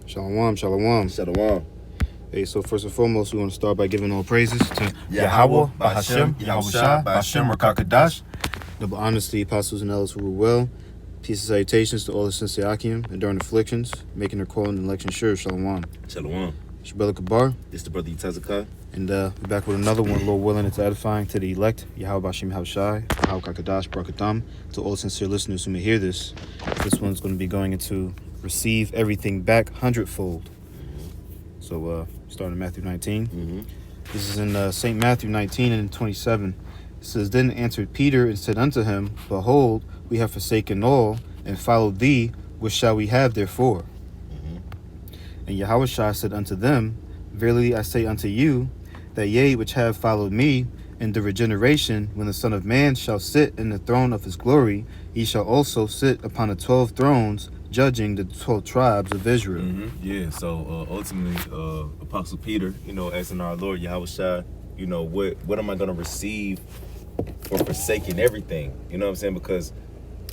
Shalom, shalom. Shalom. Hey, so first and foremost, we want to start by giving all praises to Yahweh, Bahashem, Yahushua, Bahashem, Rakakadash. double honesty, apostles and elders who rule well. Peace and salutations to all the sincere Akim, enduring afflictions, making their call and election sure. Shalom. Shalom. It's your brother Kabar, This is the brother Yitazakah. and we're back with another one, Lord willing. It's edifying to the elect, Yahweh Bashem Yahushai, Yahweh Kakadash, Barakatam, to all sincere listeners who may hear this. This one's going to be going into receive everything back hundredfold. So, starting in Matthew 19. This is in St. Matthew 19 and 27. It says, Then answered Peter and said unto him, Behold, we have forsaken all, and followed thee. What shall we have therefore? And Yahushua said unto them, Verily I say unto you, that ye which have followed me, in the regeneration, when the Son of Man shall sit in the throne of his glory, ye shall also sit upon the 12 thrones, judging the 12 tribes of Israel. Yeah, so ultimately, Apostle Peter, asking our Lord Yahushua, what am I going to receive for forsaking everything? You know what I'm saying? Because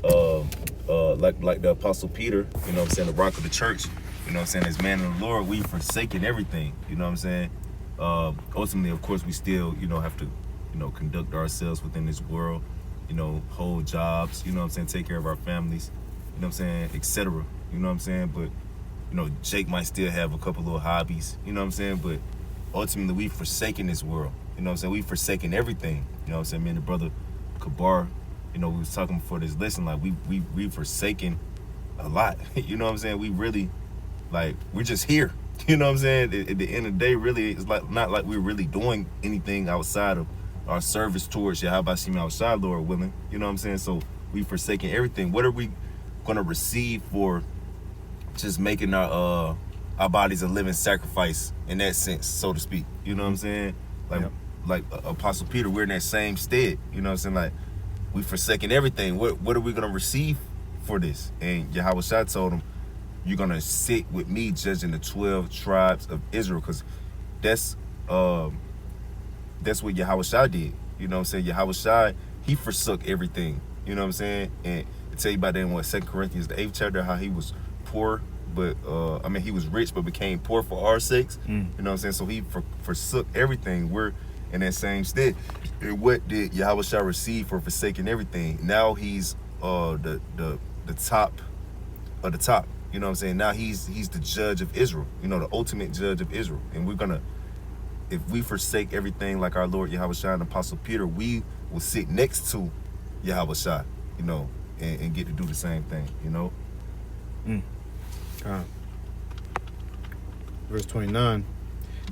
like the Apostle Peter, the rock of the church, as man of the Lord, we've forsaken everything. You know what I'm saying? Ultimately, of course, we still, have to, conduct ourselves within this world, hold jobs, take care of our families, etc. You know what I'm saying? But, Jake might still have a couple little hobbies, but ultimately we've forsaken this world. We've forsaken everything. Me and the brother Kabar, we was talking before this lesson, like we've forsaken a lot. We really, we're just here. At the end of the day, really, it's not like we're really doing anything outside of our service towards Yahweh outside, Lord willing. So we've forsaken everything. What are we going to receive for just making our bodies a living sacrifice in that sense, so to speak? Like Apostle Peter, we're in that same stead. Like we've forsaken everything. What are we going to receive for this? And Yahweh told him, you're going to sit with me judging the 12 tribes of Israel, because that's what Yahushua did. Yahushua, he forsook everything. And to tell you about that in 2 Corinthians, the 8th chapter, how he was poor, but he was rich, but became poor for our sakes. So he forsook everything. We're in that same state. And what did Yahushua receive for forsaking everything? Now he's the top of the top. Now he's the judge of Israel, the ultimate judge of Israel. And if we forsake everything like our Lord Yahushua and Apostle Peter, we will sit next to Yahushua, and get to do the same thing, Verse 29.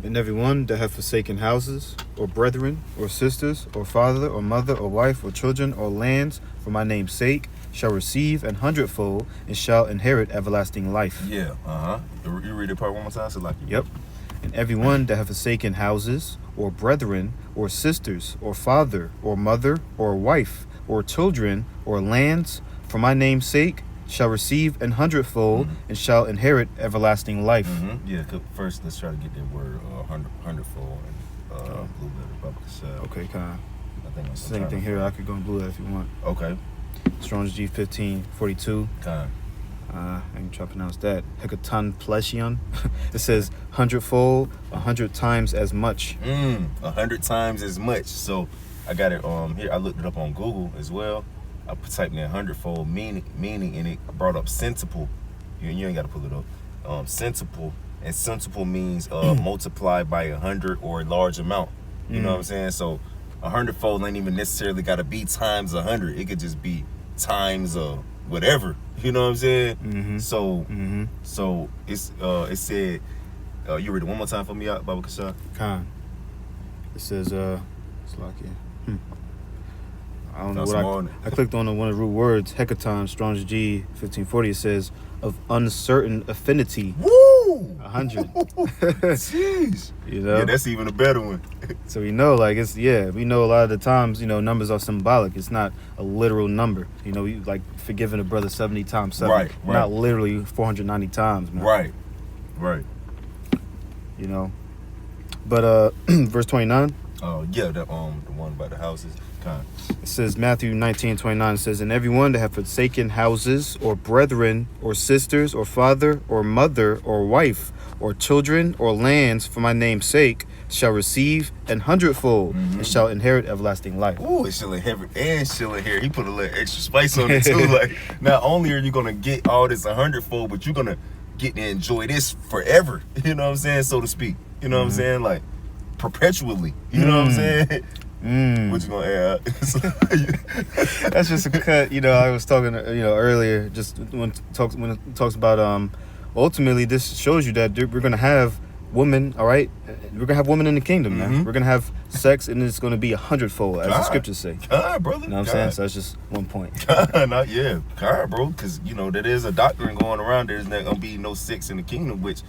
And everyone that hath forsaken houses, or brethren, or sisters, or father, or mother, or wife, or children, or lands, for my name's sake, shall receive an hundredfold, and shall inherit everlasting life. Yeah, You read the part one more time, so like. Yep. And everyone that hath forsaken houses, or brethren, or sisters, or father, or mother, or wife, or children, or lands, for my name's sake, shall receive an hundredfold, and shall inherit everlasting life. Yeah, first let's try to get that word hundredfold and a little bit of Bible. Okay, kind I think same thing here. I could go and blue that if you want. Okay. Strong's G1542. I ain't trying to pronounce that. Hekaton Plesion. It says hundredfold, 100 times as much. 100 times as much. So I got it here. I looked it up on Google as well. I typed in hundredfold meaning, and it brought up centuple. You ain't got to pull it up. Centuple, and centuple means multiplied by 100 or a large amount. You know what I'm saying? So 100-fold ain't even necessarily got to be times 100. It could just be times whatever. You know what I'm saying? So it's it said. You read it one more time for me, Baba Kasha. Khan. It says it's like I don't know what I clicked on one of the root words, Hekaton, Strong's G 1540. It says of uncertain affinity. Woo! 100. Jeez. Yeah, that's even a better one. So we know, we know a lot of the times, numbers are symbolic. It's not a literal number. We like forgiving a brother 70 times 7. Right. Not literally 490 times, man. Right. But verse 29. Yeah, the one about the houses. Con. It says Matthew 19:29 says, and everyone that have forsaken houses or brethren or sisters or father or mother or wife or children or lands for my name's sake shall receive an hundredfold and shall inherit everlasting life. Ooh, it's shilling heavy and shilling here. He put a little extra spice on it too. Like, not only are you gonna get all this 100-fold, but you're gonna get to enjoy this forever. You know what I'm saying, so to speak. You know what I'm saying, like perpetually. You know what I'm saying. What you gonna add? That's just a cut. You know, I was talking, earlier, just when it talks about ultimately this shows you that we're gonna have women. All right, we're gonna have women in the kingdom, man. We're gonna have sex, and it's gonna be 100-fold, as the scriptures say. God, brother. You know what I'm saying? So that's just one point. Not yeah, God, bro, because that is a doctrine going around. There's not gonna be no sex in the kingdom, which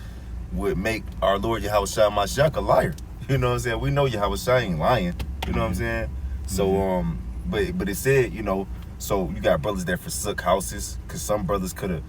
would make our Lord Yahushua Mashiach a liar. You know what I'm saying? We know Yahushua ain't lying. You know what I'm saying? So but it said, so you got brothers that forsook houses, because some brothers could have,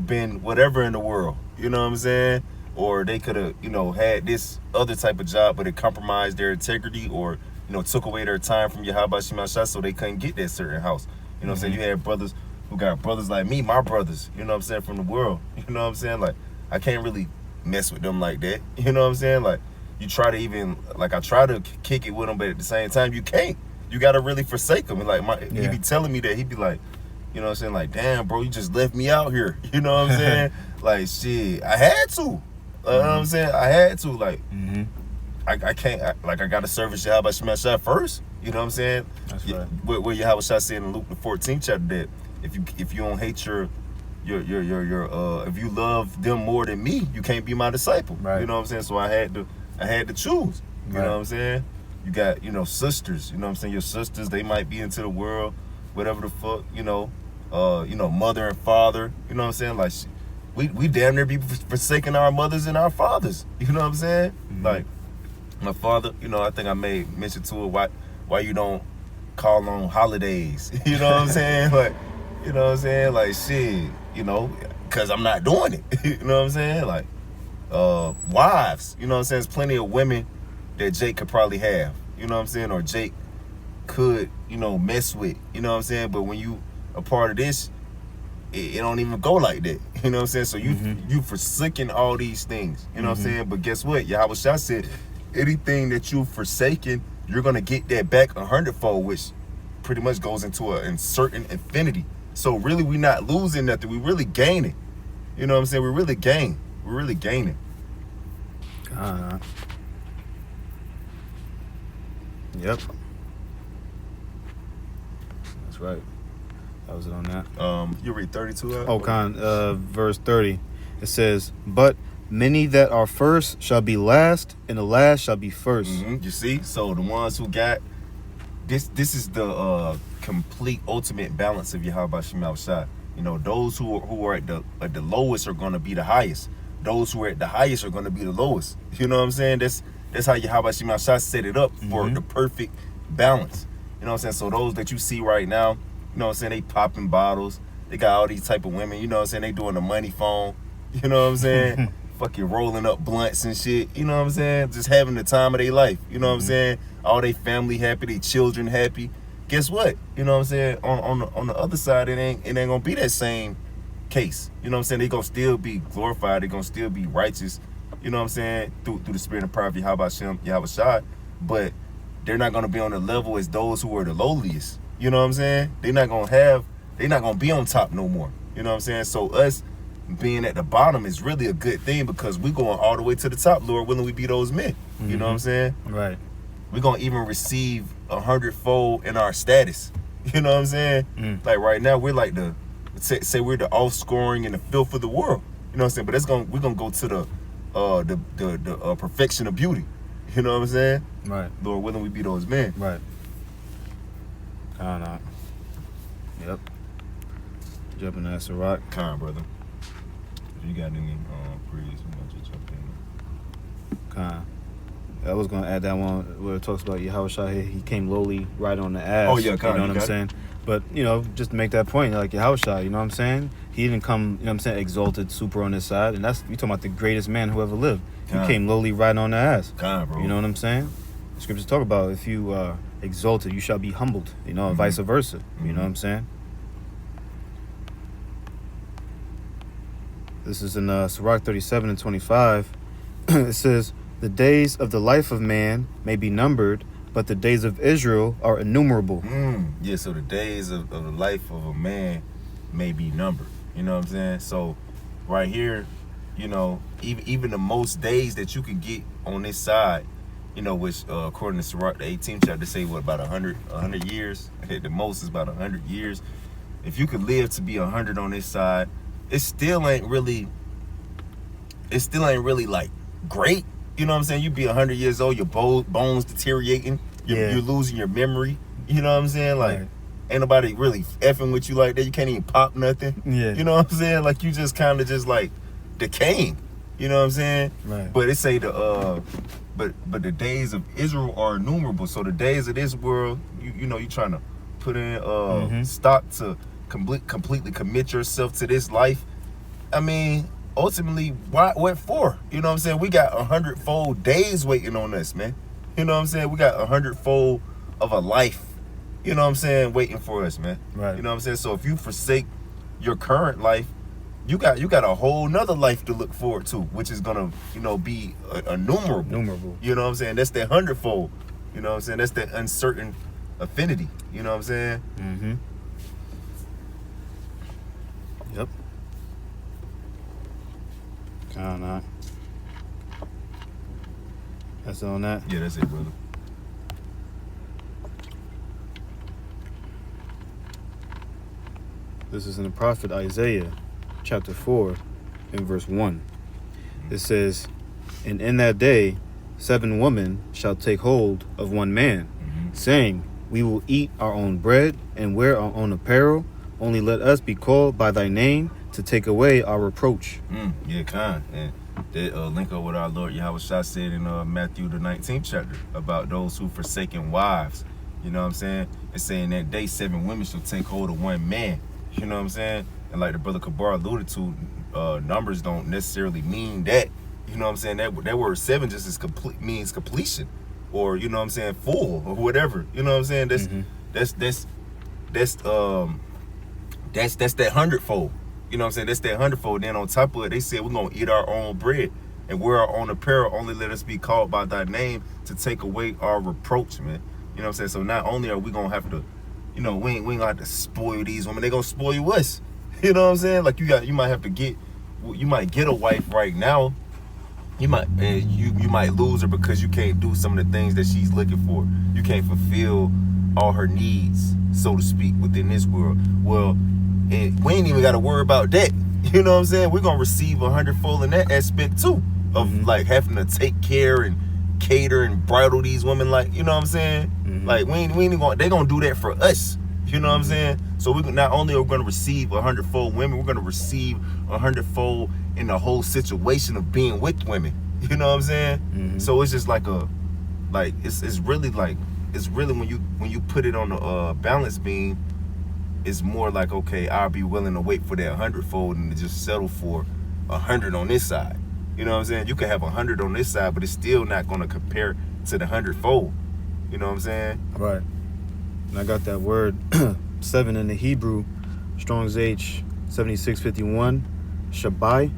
been whatever in the world. You know what I'm saying? Or they could have, had this other type of job, but it compromised their integrity, or, took away their time from Yahweh Shemashah, so they couldn't get that certain house. You know what I'm saying? You had brothers who got brothers like me, my brothers, you know what I'm saying, from the world. You know what I'm saying? Like, I can't really mess with them like that. You know what I'm saying? Like, you try to even, like, I try to kick it with them, but at the same time, you can't. You got to really forsake them. And, like, he be telling me that. He be like, you know what I'm saying? Like, damn, bro, you just left me out here. You know what I'm saying? Like, shit, I had to. You know what I'm saying? I had to. Like, I can't, I got to service Yahweh Shemashah first. You know what I'm saying? That's right. Where Yahweh Shah said in Luke the 14th chapter that if you don't hate your if you love them more than me, you can't be my disciple. Right. You know what I'm saying? So I had to choose. You know what I'm saying? You got, sisters, you know what I'm saying? Your sisters, they might be into the world, whatever the fuck, mother and father, you know what I'm saying? Like, we damn near be forsaking our mothers and our fathers. You know what I'm saying? Like, my father, I think I made mention to it, why you don't call on holidays. You know what I'm saying? Like, you know what I'm saying? Like, shit, because I'm not doing it. You know what I'm saying? Like, wives, you know what I'm saying? There's plenty of women that Jake could probably have, you know what I'm saying? Or Jake could, mess with, you know what I'm saying? But when you a part of this, it don't even go like that. You know what I'm saying? So you forsaking all these things, you know what I'm saying? But guess what? Yahweh Shah said, anything that you've forsaken, you're going to get that back 100-fold, which pretty much goes into a certain infinity. So really, we're not losing nothing. We really gaining. You know what I'm saying? We're really gaining. We're really gaining. Yep. That's right. That was it on that. You read 32 out? Oh, verse 30. It says, but many that are first shall be last, and the last shall be first. You see? So the ones who got this is the complete ultimate balance of Yahweh Shema Shah. Those who are at the lowest are going to be the highest. Those who are at the highest are going to be the lowest. You know what I'm saying? That's how Yahweh Shema Shah set it up for the perfect balance. You know what I'm saying? So those that you see right now, you know what I'm saying, they popping bottles. They got all these type of women, you know what I'm saying, they doing the money phone. You know what I'm saying? Fucking rolling up blunts and shit. You know what I'm saying? Just having the time of their life. You know what I'm saying? All they family happy, they children happy. Guess what? You know what I'm saying? On the other side, it ain't gonna be that same case. You know what I'm saying? They gonna still be glorified. They gonna still be righteous. You know what I'm saying? Through the spirit and power of Yahweh Shah. But they're not gonna be on the level as those who are the lowliest. You know what I'm saying? They're not gonna be on top no more. You know what I'm saying? So us being at the bottom is really a good thing, because we going all the way to the top, Lord willing, we be those men. You know what I'm saying? Right. We're gonna even receive 100-fold in our status. You know what I'm saying? Like right now, we're like say we're the offscoring and the filth of the world. You know what I'm saying? But we're gonna go to the perfection of beauty. You know what I'm saying? Right. Lord willing, we be those men. Right. Yep. Jumping that Sirach. Kind, brother. You got any praise? We want you to jump in. Kind. I was gonna add that one where it talks about Yahweh Shah. He came lowly right on the ass. Oh yeah, kind. You know what I'm saying? But just to make that point, like Yahweh Shah, you know what I'm saying? He didn't come, you know what I'm saying, exalted, super on his side, and that's, you talking about the greatest man who ever lived. He came lowly right on the ass. Kind, bro. You know what I'm saying? The scriptures talk about if you exalted. You shall be humbled, you know, and vice versa. You know what I'm saying? This is in Sirach 37 and 25. It says, the days of the life of man may be numbered, but the days of Israel are innumerable. Yeah, so the days of the life of a man may be numbered. You know what I'm saying? So right here, you know, even the most days that you could get on this side, you know, which according to Sirach, the 18th chapter, say what, about 100 years? The most is about 100 years. If you could live to be 100 on this side, it still ain't really like great. You know what I'm saying? You be 100 years old, your bones deteriorating, you're losing your memory. You know what I'm saying? Like, ain't nobody really effing with you like that. You can't even pop nothing. Yeah. You know what I'm saying? Like, you just kind of just like decaying. You know what I'm saying? Right. But it say but the days of Israel are innumerable. So the days of this world, you know, you trying to put in stock to completely commit yourself to this life. I mean, ultimately, what for? You know what I'm saying? We got 100-fold days waiting on us, man. You know what I'm saying? We got 100-fold of a life, you know what I'm saying, waiting for us, man. Right. You know what I'm saying? So if you forsake your current life, you got a whole nother life to look forward to, which is gonna, you know, be innumerable. You know what I'm saying? That's that 100-fold. You know what I'm saying? That's that uncertain affinity. You know what I'm saying? Mm-hmm. Yep. Kind of. That's on that. Yeah, that's it, brother. This is in the prophet Isaiah, chapter 4, in verse 1. It says, and in that day 7 women shall take hold of one man, saying, we will eat our own bread and wear our own apparel. Only let us be called by thy name to take away our reproach. Yeah, kind. And that link up with our Lord Yahweh Shah said in Matthew the 19th chapter about those who forsaken wives. You know what I'm saying? It's saying that day 7 women shall take hold of one man. You know what I'm saying? And like the brother Kabar alluded to, numbers don't necessarily mean that. You know what I'm saying? That word 7 just is means completion, or you know what I'm saying, full or whatever. You know what I'm saying? That's that 100-fold. You know what I'm saying? That's that 100-fold. Then on top of it, they said we're gonna eat our own bread and wear our own apparel. Only let us be called by thy name to take away our reproach, man. You know what I'm saying? So not only are we gonna have to, you know, we ain't gonna have to spoil these women, they gonna spoil us. You know what I'm saying? Like you might get a wife right now. You might lose her because you can't do some of the things that she's looking for. You can't fulfill all her needs, so to speak, within this world. Well, and we ain't even got to worry about that. You know what I'm saying? We're gonna receive 100-fold in that aspect too, of like having to take care and cater and bridle these women, like, you know what I'm saying? Like we ain't gonna, they gonna do that for us. You know what I'm saying? So we not only are gonna receive 100-fold women, we're gonna receive 100-fold in the whole situation of being with women. You know what I'm saying? So it's just like it's really when you put it on the balance beam, it's more like, okay, I'll be willing to wait for that 100-fold and to just settle for 100 on this side. You know what I'm saying? You can have 100 on this side, but it's still not gonna compare to the 100-fold. You know what I'm saying? Right. And I got that word 7 in the Hebrew, Strong's H 7651, Shabai.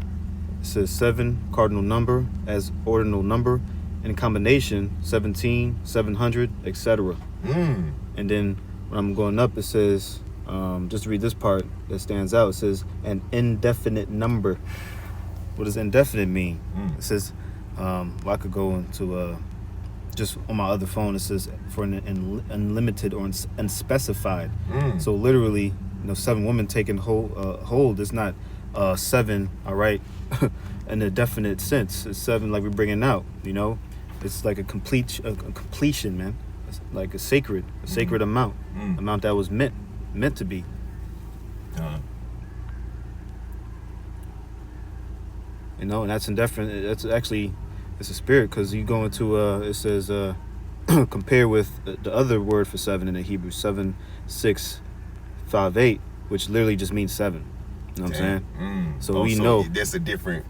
It says 7 cardinal number as ordinal number, in combination 17, 700, etc. And then when I'm going up, it says, just to read this part that stands out, it says an indefinite number. What does indefinite mean? It says, well, I could go into just on my other phone, it says for an unlimited or unspecified. So literally, 7 women taking hold is not 7, all right, in a definite sense. It's 7 like we're bringing out, it's like a completion, man. It's like a sacred amount, amount that was meant to be. And that's indefinite. That's actually, it's a spirit, because you go into it says compare with the other word for 7 in the Hebrew, 7, 6, 5, 8, which literally just means 7. You know what I'm saying? So we know that's a different.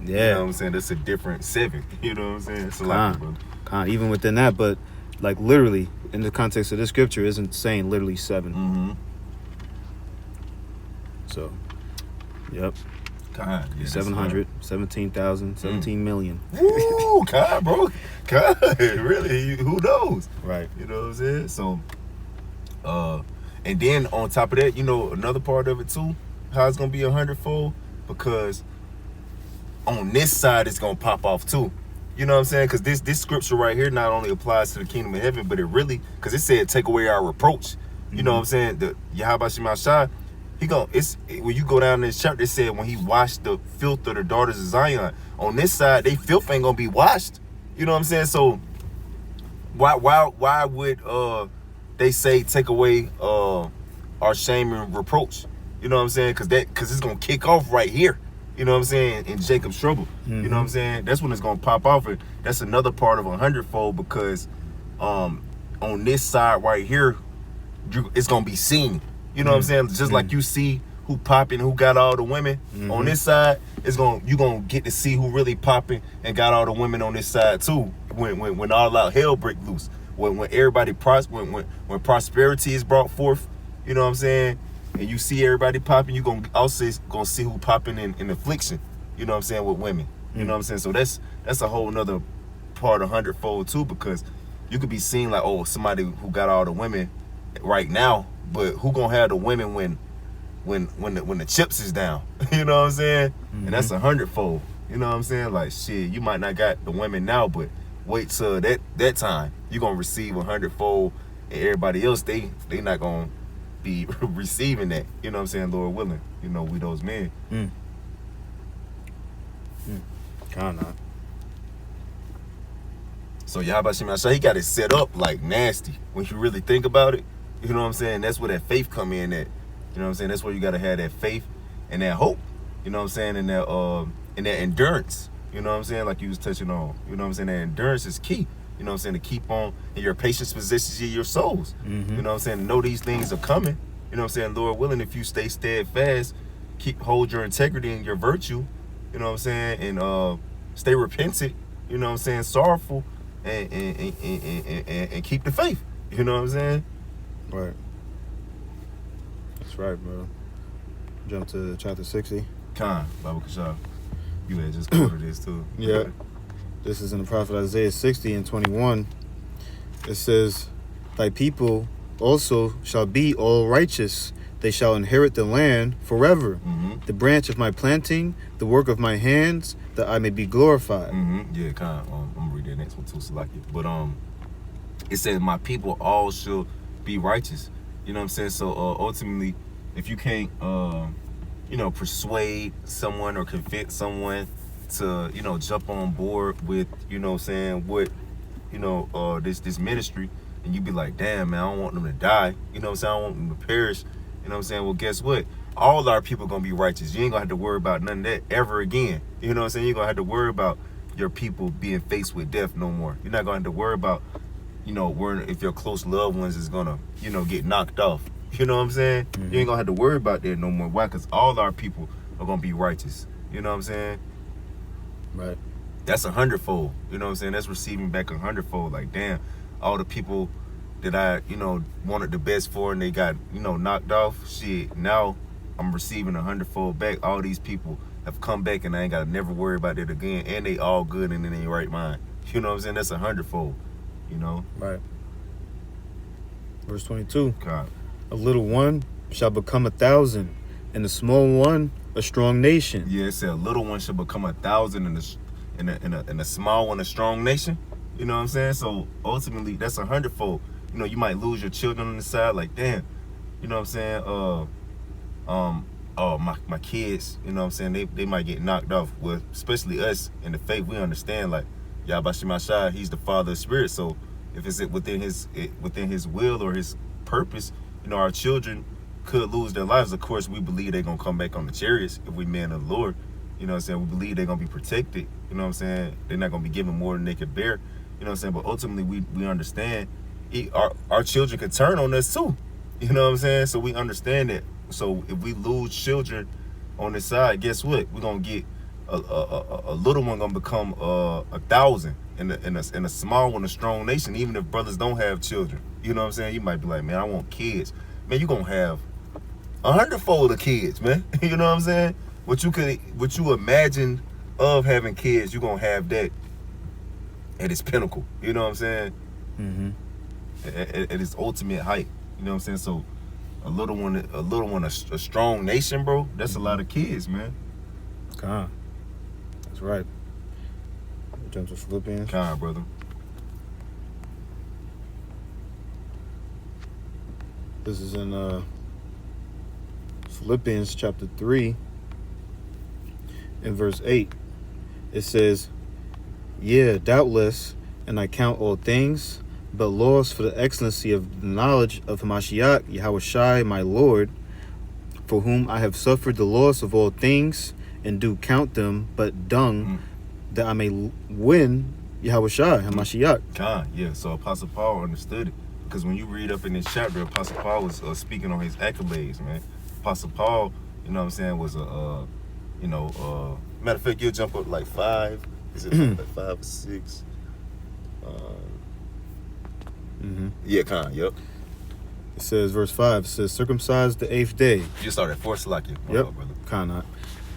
Yeah. You know what I'm saying? That's a different 7. You know what I'm saying? It's a lot, brother. Even within that, but like literally in the context of this scripture isn't saying literally 7. Mm-hmm. So, yep. God, yeah, 700, 17,000, 17 million. Woo, God, bro. God, really? Who knows? Right. You know what I'm saying? So, and then on top of that, you know, another part of it too, how it's gonna be 100-fold, because on this side it's gonna pop off too. You know what I'm saying? Because this scripture right here not only applies to the kingdom of heaven, but it really, because it said take away our reproach. You know what I'm saying? The Yahweh Shemashai, when you go down this chapter, it said when he washed the filth of the daughters of Zion. On this side, they filth ain't gonna be washed. You know what I'm saying? So why would they say take away our shame and reproach? You know what I'm saying? Because it's gonna kick off right here. You know what I'm saying? In Jacob's trouble. You know what I'm saying? That's when it's gonna pop off. And that's another part of 100-fold, because on this side right here, it's gonna be seen. You know what I'm saying? Just like you see who popping, who got all the women on this side, you gonna get to see who really popping and got all the women on this side too. When all out hell break loose, when everybody when prosperity is brought forth, you know what I'm saying? And you see everybody popping, you gonna also gonna see who popping in affliction. You know what I'm saying, with women. You know what I'm saying? So that's a whole nother part of 100-fold too, because you could be seen like, oh, somebody who got all the women right now, but who gonna have the women when the chips is down? You know what I'm saying? And that's 100-fold. You know what I'm saying? Like, shit, you might not got the women now, but wait till that time, you gonna receive 100-fold, and everybody else they not gonna be receiving that. You know what I'm saying? Lord willing, you know, we those men. Kinda. So Yahweh Shemashai, he got it set up like nasty. When you really think about it, you know what I'm saying? That's where that faith come in at. You know what I'm saying? That's where you gotta have that faith and that hope. You know what I'm saying? And that endurance. You know what I'm saying? Like you was touching on. You know what I'm saying? That endurance is key. You know what I'm saying? To keep on, and your patience possesses you your souls. You know what I'm saying? To know these things are coming. You know what I'm saying? Lord willing, if you stay steadfast, hold your integrity and your virtue. You know what I'm saying? And stay repentant. You know what I'm saying? Sorrowful, and keep the faith. You know what I'm saying? Right. That's right, bro. Jump to chapter 60. Khan, Baba Kashab. You had just quoted this too. Yeah. This is in the prophet Isaiah 60 and 21. It says, thy people also shall be all righteous. They shall inherit the land forever. The branch of my planting, the work of my hands, that I may be glorified. Yeah, Khan. I'm going to read that next one too, Salaki. But it says, my people all shall be righteous. You know what I'm saying? So ultimately, if you can't persuade someone or convince someone to jump on board with this ministry, and you be like, damn man, I don't want them to die, you know what I'm saying, I don't want them to perish, you know what I'm saying. Well, guess what, all our people gonna be righteous. You ain't gonna have to worry about none of that ever again. You know what I'm saying? You're gonna have to worry about your people being faced with death no more. You're not gonna have to worry about worrying if your close loved ones is gonna get knocked off. You know what I'm saying? You ain't gonna have to worry about that no more. Why? Because all our people are gonna be righteous. You know what I'm saying? Right. That's 100-fold. You know what I'm saying? That's receiving back 100-fold. Like, damn, all the people that I wanted the best for and they got knocked off. Shit, now I'm receiving 100-fold back. All these people have come back and I ain't gotta never worry about it again. And they all good and in their right mind. You know what I'm saying? That's 100-fold. Right. Verse 22. God. A little one shall become 1,000, and a small one a strong nation. Yeah, it said a little one shall become 1,000, and a small one a strong nation. You know what I'm saying? So ultimately, that's 100-fold. You might lose your children on the side, like, damn. You know what I'm saying? My kids. You know what I'm saying? They might get knocked off. Well, especially us in the faith, we understand, like, Yahweh Shemashai, he's the Father of Spirit. So if it's within his will or his purpose, our children could lose their lives. Of course, we believe they're gonna come back on the chariots if we men of the Lord. You know what I'm saying? We believe they're gonna be protected. You know what I'm saying? They're not gonna be given more than they could bear. You know what I'm saying? But ultimately, we understand our children could turn on us too. You know what I'm saying? So we understand that. So if we lose children on this side, guess what? We're gonna get a little one gonna become 1,000, and a small one a strong nation. Even if brothers don't have children, you know what I'm saying. You might be like, man, I want kids. Man, you gonna have 100-fold of kids, man. You know what I'm saying? What you imagine of having kids, you gonna have that at its pinnacle. You know what I'm saying? Mm-hmm. At its ultimate height. You know what I'm saying? So a little one, a strong nation, bro. That's a lot of kids, man. Con. That's right. Jump to Philippians. Kind, brother. This is in Philippians chapter 3 and verse 8. It says, "Yeah, doubtless, and I count all things, but loss for the excellency of the knowledge of Hamashiach, Yahushai, my Lord, for whom I have suffered the loss of all things, and do count them but dung, that I may win Yahushai, Hamashiach." Kind, yeah. So Apostle Paul understood it. Because when you read up in this chapter, Apostle Paul was speaking on his accolades, man. Apostle Paul, you know what I'm saying, was matter of fact, you'll jump up like 5. Is it like 5 or 6? Yeah, kind, yep. It says, verse 5, it says, "Circumcised the 8th day." You start at 4 Salakia. Yep, brother. Kana.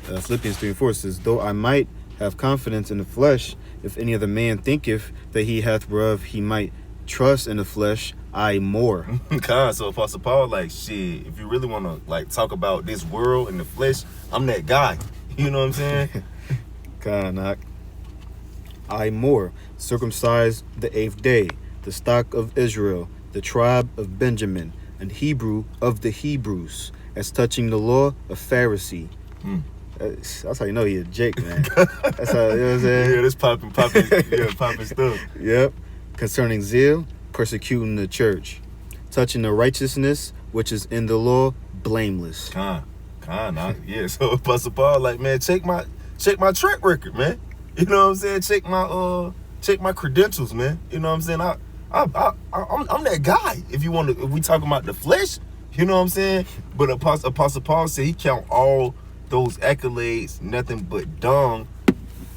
Philippians 3 and 4 says, "Though I might have confidence in the flesh, if any other man thinketh that he hath whereof he might trust in the flesh, I more." So Apostle Paul, like, shit, if you really want to, like, talk about this world and the flesh, I'm that guy. You know what I'm saying? Kana. "I more, circumcised the 8th day, the stock of Israel, the tribe of Benjamin, an Hebrew of the Hebrews, as touching the law, a Pharisee." That's how you know he a Jake, man. That's how, you know what I'm saying? Yeah, this popping stuff. Yep. "Concerning zeal, persecuting the church, touching the righteousness which is in the law, blameless." Yeah. So Apostle Paul, like, man, check my track record, man. You know what I'm saying? Check my credentials, man. You know what I'm saying? I'm that guy. If we talking about the flesh, you know what I'm saying? But Apostle Paul said he count all those accolades nothing but dung.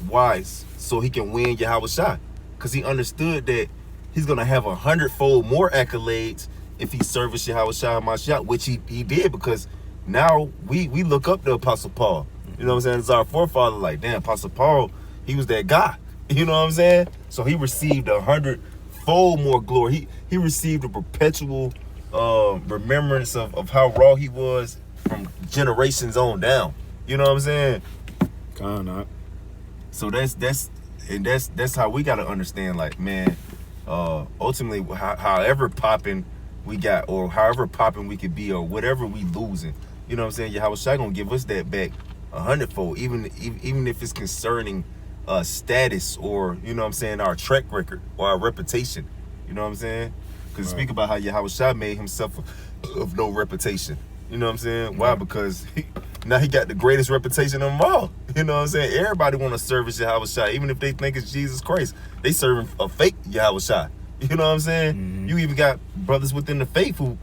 Why? So he can win Yahushua. Because he understood that he's gonna have 100-fold more accolades if he serves Yahushua Mashiach, which he did, because now we look up to Apostle Paul. You know what I'm saying? It's our forefather, like, damn, Apostle Paul, he was that guy. You know what I'm saying? So he received 100-fold more glory. He received a perpetual remembrance of how raw he was from generations on down. You know what I'm saying? Kana. So that's how we gotta understand, like, man, ultimately, however popping we got, or however popping we could be, or whatever we losing, you know what I'm saying? Yahushua gonna give us that back 100-fold, even if it's concerning status, or, you know what I'm saying, our track record or our reputation. You know what I'm saying? Because speak about how Yahushua made himself of no reputation. You know what I'm saying? Why? Because now he got the greatest reputation of them all. You know what I'm saying? Everybody want to service Yahushua, even if they think it's Jesus Christ. They serving a fake Yahushua. You know what I'm saying? Mm-hmm. You even got brothers within the faith who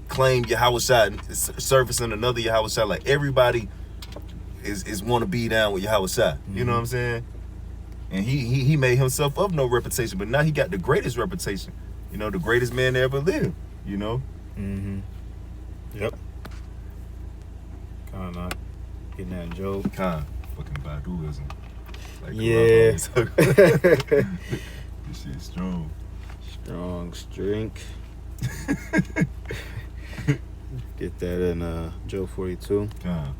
claim Yahushua and servicing another Yahushua. Like, everybody is want to be down with Yahushua. Mm-hmm. You know what I'm saying? And he made himself of no reputation, but now he got the greatest reputation. You know, the greatest man to ever live. You know? Mm-hmm. Yep. Kind of not getting that joke. Kind fucking Baduism. Like, yeah. This shit strong. Strong strength. Get that in Job 42. Kind.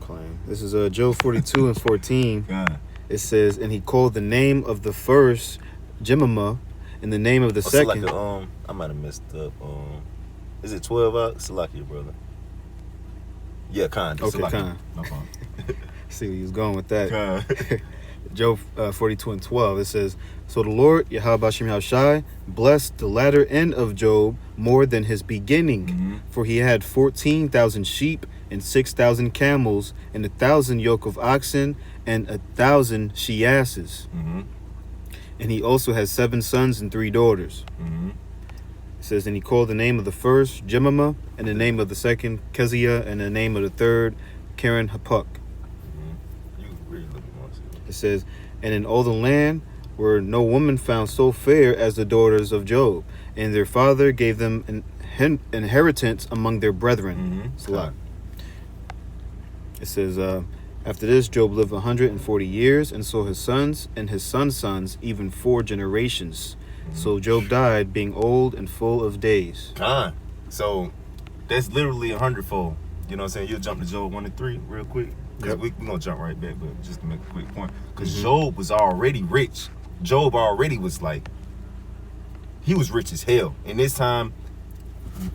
Claim. This is Job 42 and 14. Kind. It says, "And he called the name of the first Jemima, and the name of the second." Like I might have messed up. Is it 12 out? Salakia, brother. Yeah, kind. Okay, kind. No problem. See where he was going with that. Kind. Job 42 and 12. It says, "So the Lord, Yahweh Bashem Yahushai, blessed the latter end of Job more than his beginning. Mm-hmm. For he had 14,000 sheep and 6,000 camels and 1,000 yoke of oxen and 1,000 she-asses. Mm-hmm. And he also has 7 sons and 3 daughters." Mm-hmm. It says, and he called the name of the first Jemima, and the name of the second Keziah, and the name of the third Karen Hapuk. You really look more. It says, and in all the land were no woman found so fair as the daughters of Job, and their father gave them an inheritance among their brethren. Salah. It says, after this, Job lived 140 years, and saw his sons and his sons' sons, even 4 generations. So Job died, being old and full of days. So that's literally 100-fold. You know what I'm saying? You'll jump to Job 1 and 3 real quick. Because we're going to jump right back, but just to make a quick point. Because Job was already rich. Job already was like, he was rich as hell. And this time,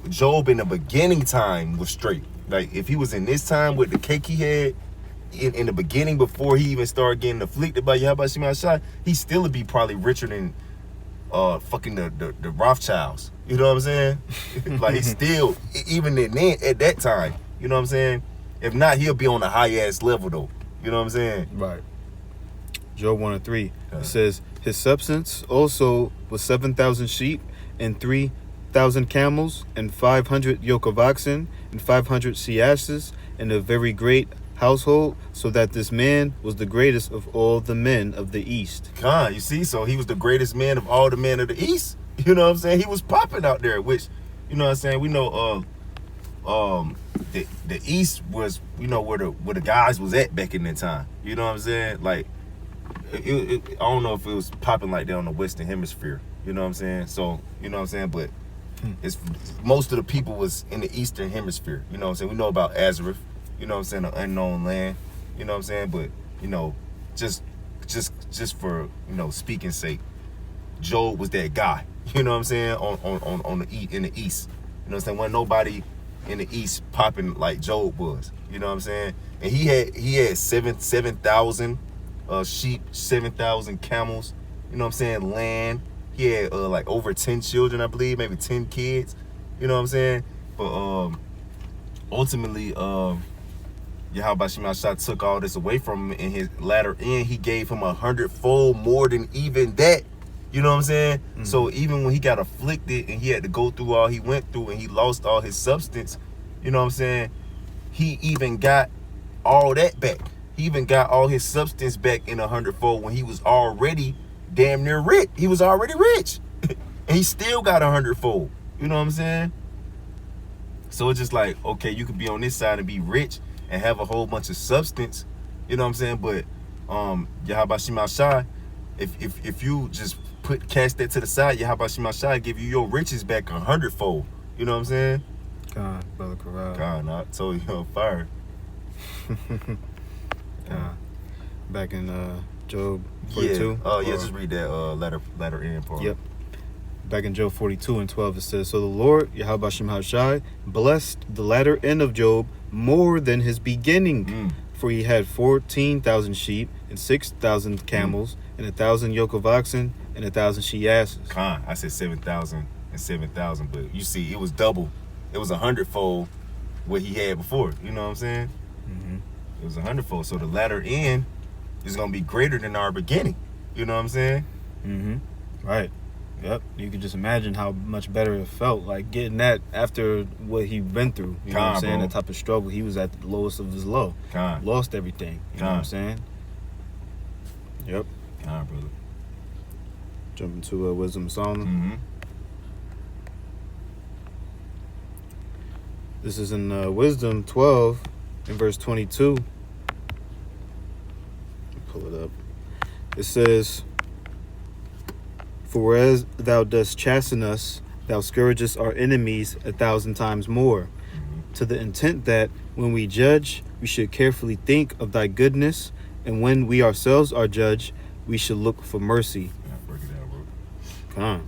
Job in the beginning time was straight. Like, if he was in this time with the cake he had, in the beginning, before he even started getting afflicted by Yahweh Shema Shai, he still would be probably richer than fucking the Rothschilds. You know what I'm saying? Like, he's still, even then, at that time, you know what I'm saying? If not, he'll be on a high ass level though. You know what I'm saying? Right. Job 1 and 3. It says, his substance also was 7,000 sheep and 3,000 camels and 500 yoke of oxen and 500 she asses and a very great household, so that this man was the greatest of all the men of the East. You see, so he was the greatest man of all the men of the East. You know what I'm saying? He was popping out there, which, you know what I'm saying? We know the East was, you know, where the guys was at back in that time. You know what I'm saying? Like, I don't know if it was popping like that on the Western Hemisphere. You know what I'm saying? So, you know what I'm saying? But it's most of the people was in the Eastern Hemisphere. You know what I'm saying? We know about Azareth. You know what I'm saying? The unknown land. You know what I'm saying? But, you know, just for, you know, speaking sake, Job was that guy. You know what I'm saying? In the East. You know what I'm saying? Wasn't nobody in the East popping like Job was. You know what I'm saying? And he had 7,000 sheep, 7,000 camels. You know what I'm saying? Land. He had like over 10 children, I believe, maybe 10 kids. You know what I'm saying? But ultimately, Yahweh Shema Shai took all this away from him in his latter end. He gave him 100-fold more than even that. You know what I'm saying? So even when he got afflicted and he had to go through all he went through and he lost all his substance, you know what I'm saying? He even got all that back. He even got all his substance back in 100-fold when he was already damn near rich. He was already rich. And he still got 100-fold. You know what I'm saying? So it's just like, okay, you could be on this side and be rich and have a whole bunch of substance. You know what I'm saying? But Yahweh Shema Shai, if you just cast that to the side, Yahweh Shema Shai give you your riches back 100-fold. You know what I'm saying? God, Brother Corral. God, I told you on fire. Back in Job 42. Yeah, just read that latter end part. Yep. Back in Job 42 and 12, it says, so the Lord, Yahweh Shema Shai, blessed the latter end of Job more than his beginning. For he had 14,000 sheep and 6,000 camels and 1,000 yoke of oxen and 1,000 she asses. I said 7,000 and 7,000, but you see, it was double. It was 100-fold what he had before. You know what I'm saying? It was 100-fold. So the latter end is going to be greater than our beginning. You know what I'm saying? Right. Yep. You can just imagine how much better it felt, like getting that after what he went through. You know what I'm saying? Bro. That type of struggle. He was at the lowest of his low. Lost everything. You know what I'm saying? Yep. Brother. Jump into Wisdom of Solomon. This is in Wisdom 12 in verse 22. Pull it up. It says, for whereas thou dost chasten us, thou scourgest our enemies 1,000 times more, to the intent that when we judge, we should carefully think of thy goodness, and when we ourselves are judged, we should look for mercy. Break it down, bro. Come on,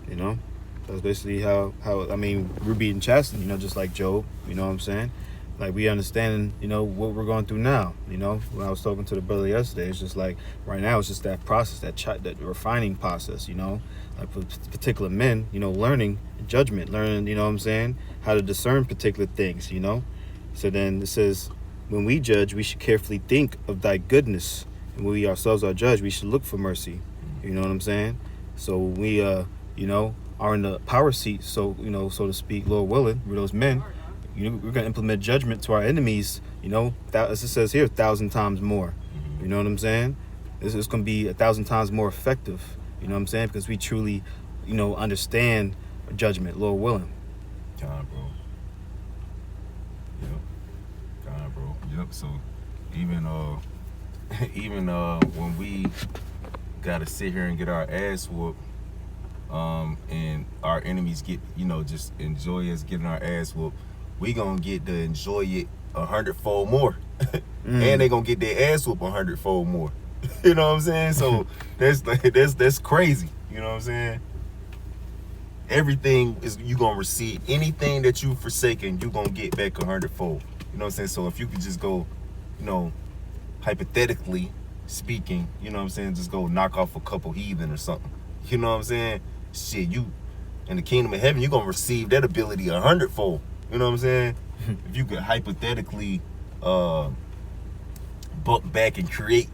you know, that's basically how I mean, we're being chastened, you know, just like Job. You know what I'm saying? Like, we understand, you know, what we're going through now. You know, when I was talking to the brother yesterday, it's just like, right now, it's just that process, that refining process, you know, like for particular men, you know, learning judgment, learning, you know what I'm saying, how to discern particular things, you know. So then it says, when we judge, we should carefully think of thy goodness, and when we ourselves are judged, we should look for mercy. You know what I'm saying? So we, you know, are in the power seat, so so to speak, Lord willing, we're those men. We're gonna implement judgment to our enemies. As it says here, 1,000 times more. You know what I'm saying? It's gonna be 1,000 times more effective. You know what I'm saying? Because we truly, understand judgment, Lord willing. God, bro. Yep. God, bro. Yep. So even when we gotta sit here and get our ass whooped, and our enemies get, just enjoy us getting our ass whooped, we gonna get to enjoy it 100-fold more. And they gonna get their ass whooped 100-fold more. You know what I'm saying? So that's crazy. You know what I'm saying? Everything is, you gonna receive anything that you forsaken, you gonna get back 100-fold. You know what I'm saying? So if you could just go, hypothetically speaking, you know what I'm saying, just go knock off a couple heathen or something. You know what I'm saying? Shit, you in the kingdom of heaven, you're gonna receive that ability 100-fold. You know what I'm saying? If you could hypothetically buck back and create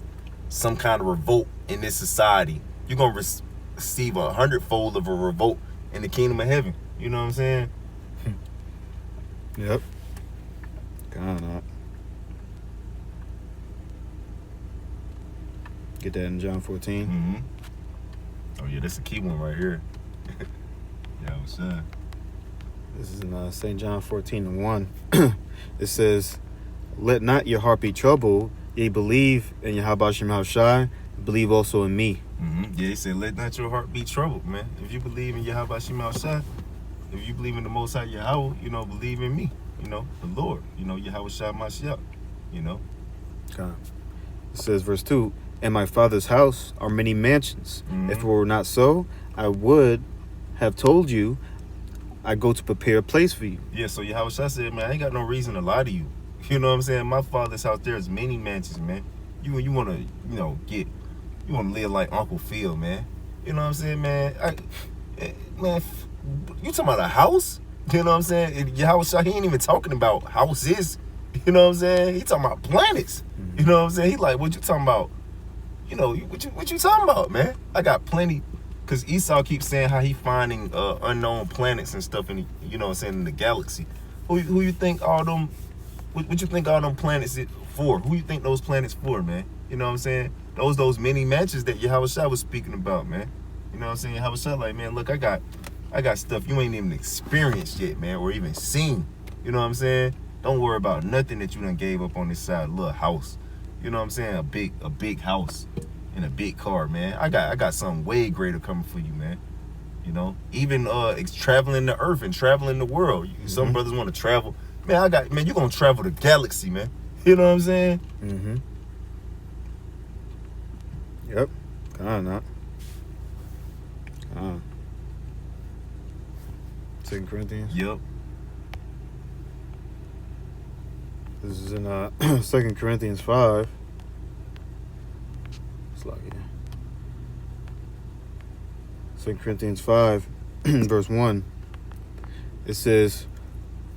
some kind of revolt in this society, you're gonna receive 100-fold of a revolt in the kingdom of heaven. You know what I'm saying? Yep. God, not. Get that in John 14. Mm-hmm. Oh yeah, that's a key one right here. Yeah, what's up? This is in St. John 14:1. It says, "Let not your heart be troubled. Ye believe in Yahweh Shem Shai, believe also in me." Mm-hmm. Yeah, he said, "Let not your heart be troubled, man. If you believe in Yahweh Shem Shai, if you believe in the Most High Yahweh, believe in me. The Lord. Yahweh Shai Mashiach. God. It says, verse 2, "In my Father's house are many mansions. Mm-hmm. If it were not so, I would have told you, I go to prepare a place for you." Yeah, so Yahweh Shai said, man, I ain't got no reason to lie to you. You know what I'm saying? My Father's house, there's many mansions, man. You want to, you want to live like Uncle Phil, man. You know what I'm saying, man? You talking about a house? You know what I'm saying? Yahweh Shai, he ain't even talking about houses. You know what I'm saying? He talking about planets. Mm-hmm. You know what I'm saying? He like, what you talking about? What you talking about, man? I got plenty. Because Esau keeps saying how he finding unknown planets and stuff in in the galaxy. Who you think all them? What you think all them planets for? Who you think those planets for, man? You know what I'm saying? Those many mansions that Yahweh Shai was speaking about, man. You know what I'm saying? Yahweh Shai like, man, look, I got stuff you ain't even experienced yet, man, or even seen. You know what I'm saying? Don't worry about nothing that you done gave up on this side, little house. You know what I'm saying? A big house. In a big car, man. I got something way greater coming for you, man. Even traveling the earth and traveling the world. Some brothers want to travel. Man, you're gonna travel the galaxy, man. You know what I'm saying? Mm-hmm. Yep. Kind of not. 2 Corinthians. Yep. This is in 2 Corinthians 5. Like, yeah. 2 Corinthians 5, verse 1. It says,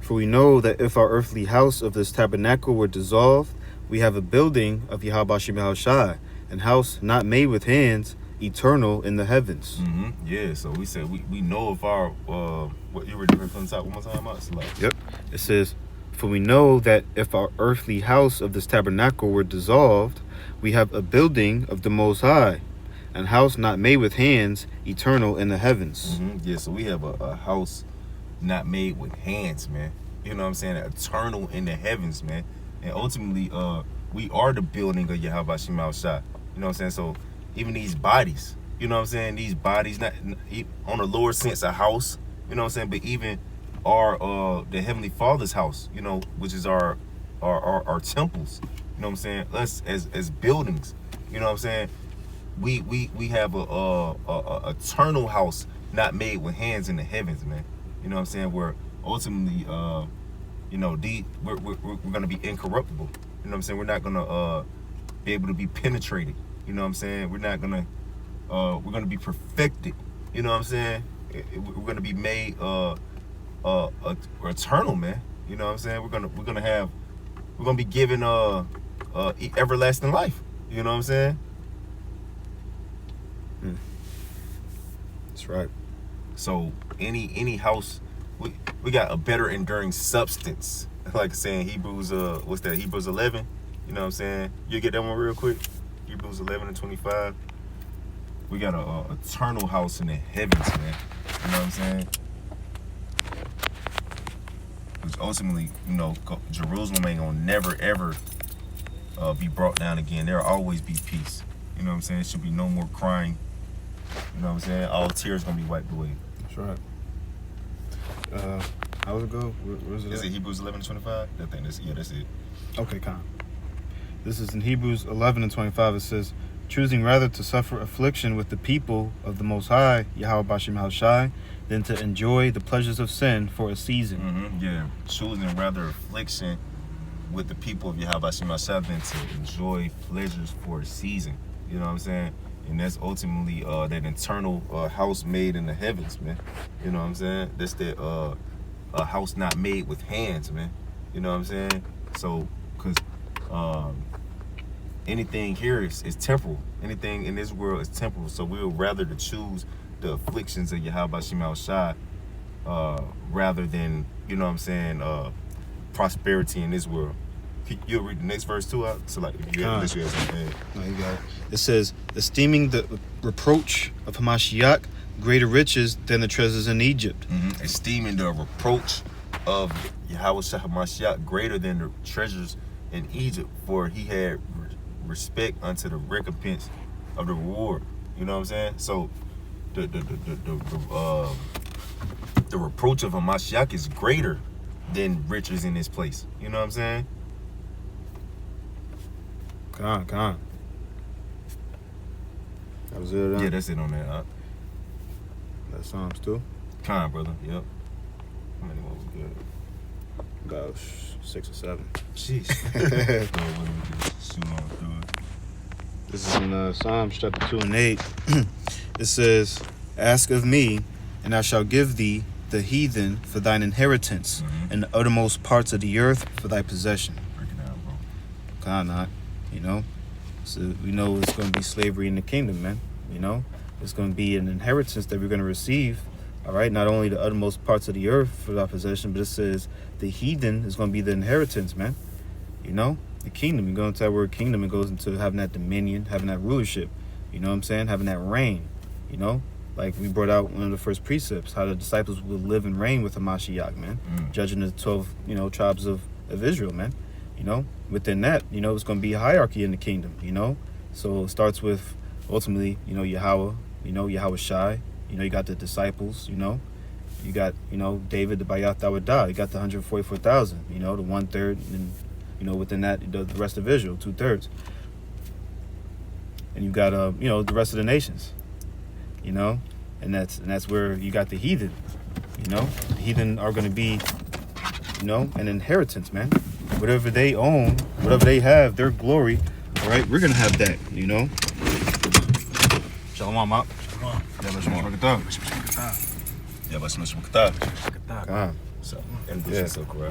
"For we know that if our earthly house of this tabernacle were dissolved, we have a building of Yahweh Shem Shai, an house not made with hands, eternal in the heavens." Mm-hmm. Yeah, so we said we know if our what you were doing from the top one more time out. Yep. It says, "For we know that if our earthly house of this tabernacle were dissolved, we have a building of the Most High, an house not made with hands, eternal in the heavens." Mm-hmm. Yeah, so we have a house not made with hands, man. You know what I'm saying? Eternal in the heavens, man. And ultimately, we are the building of Yahweh Shem Shai. You know what I'm saying? So even these bodies, you know what I'm saying? These bodies, not on a lower sense, a house. You know what I'm saying? But even our the Heavenly Father's house, which is our temples. You know what I'm saying? Us as buildings. You know what I'm saying? We have a eternal house not made with hands in the heavens, man. You know what I'm saying? Where ultimately, we're gonna be incorruptible. You know what I'm saying? We're not gonna be able to be penetrated. You know what I'm saying? We're not gonna we're gonna be perfected. You know what I'm saying? We're gonna be made eternal, man. You know what I'm saying? We're gonna be given everlasting life. You know what I'm saying? That's right. So any house, we got a better enduring substance. Like saying Hebrews, what's that? Hebrews 11. You know what I'm saying? You get that one real quick. Hebrews 11:25. We got a eternal house in the heavens, man. You know what I'm saying? Which ultimately, Jerusalem ain't gonna never ever be brought down again. There'll always be peace. You know what I'm saying? There should be no more crying. You know what I'm saying? All tears gonna be wiped away. That's right. How does it go? Where's it? Is it Hebrews 11:25? That's it. Okay, Con. This is in Hebrews 11:25. It says, choosing rather to suffer affliction with the people of the Most High, Yahweh Bashim Hal-Shai, than to enjoy the pleasures of sin for a season. Mm-hmm. Yeah, choosing rather affliction with the people of Yahweh Bashim Hal-Shai than to enjoy pleasures for a season. You know what I'm saying? And that's ultimately that internal house made in the heavens, man. You know what I'm saying? That's that a house not made with hands, man. You know what I'm saying? So, because anything here is temporal. Anything in this world is temporal. So we would rather to choose the afflictions of Yahweh Bashim Hal-Shai rather than, you know what I'm saying, prosperity in this world. You'll read the next verse too out. So like if you have something. No, you got it. It says, esteeming the reproach of Hamashiach greater riches than the treasures in Egypt. Mm-hmm. Esteeming the reproach of Yahweh Hamashiach greater than the treasures in Egypt, for he had respect unto the recompense of the reward. You know what I'm saying? So the reproach of Hamashiach is greater than riches in this place. You know what I'm saying? Come on. That was it. Yeah, that's it on that. That's Psalms too. Con, brother. Yep. How many more we good? About 6 or 7. Jeez. Shoot on through it. This is in Psalms chapter 2 and 8. It says, ask of me, and I shall give thee the heathen for thine inheritance, and the uttermost parts of the earth for thy possession. Break it down, bro. Kind not, you know. So we know it's going to be slavery in the kingdom, man. You know, it's going to be an inheritance that we're going to receive. All right, not only the uttermost parts of the earth for our possession, but it says the heathen is going to be the inheritance, man. You know, the kingdom. You go into that word kingdom, it goes into having that dominion, having that rulership. You know what I'm saying? Having that reign. You know, like we brought out one of the first precepts, how the disciples will live and reign with the Mashiach, man. Judging the 12, tribes of Israel, man. You know, within that, it's going to be a hierarchy in the kingdom, So it starts with, ultimately, Yahweh, Yahweh Shai. You got the disciples, You got, David, the Bayath Dawadah. You got the 144,000, the 1/3. And, within that, the rest of Israel, 2/3. And you got, the rest of the nations, And that's where you got the heathen, The heathen are going to be, an inheritance, man. Whatever they own, whatever they have, their glory, all right, we're going to have that, Shalom, Mop. Shalom. So,